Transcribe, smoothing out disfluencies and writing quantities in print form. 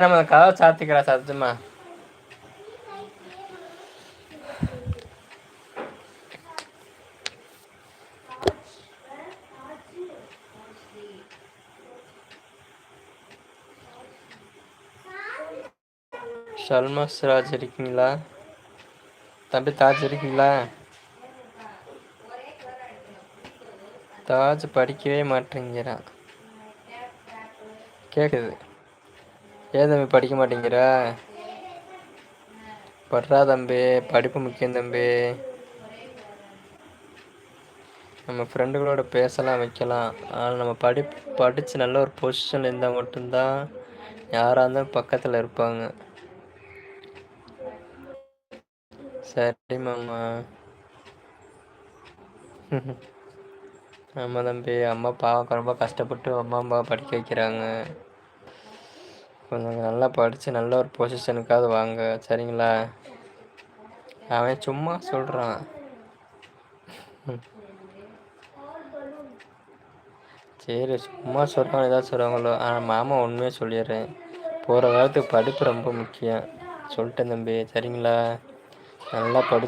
நம்ம கதவை சாத்திக்கிறா சத்தமா. ஷல்மா சிராஜ் இருக்கீங்களா? தம்பி தாஜ் இருக்கீங்களா? தாஜ் படிக்கவே மாட்டேங்கிறான். கேட்குது. ஏன் தம்பி படிக்க மாட்டேங்கிற? பட்றா தம்பி, படிப்பு முக்கியம் தம்பி. நம்ம ஃப்ரெண்டுகளோட பேசலாம் வைக்கலாம். ஆனால் நம்ம படித்து நல்ல ஒரு பொசிஷன் இருந்தால் மட்டும்தான் யாராக இருந்தாலும் பக்கத்தில் இருப்பாங்க. சரி மாமா. ஆமாம் தம்பி, அம்மா பாவம் ரொம்ப கஷ்டப்பட்டு அம்மா படிக்க வைக்கிறாங்க. கொஞ்சம் நல்லா படித்து நல்ல ஒரு பொசிஷனுக்காவது வாங்க, சரிங்களா? அவன் சும்மா சொல்கிறான். சரி, சும்மா சொல்கிறவங்க ஏதாவது சொல்கிறாங்களோ. ஆனால் மாமா உண்மையாக சொல்லிடுறேன், போகிற காலத்துக்கு படிப்பு ரொம்ப முக்கியம் சொல்லிட்டேன் தம்பி, சரிங்களா? நல்லா படி.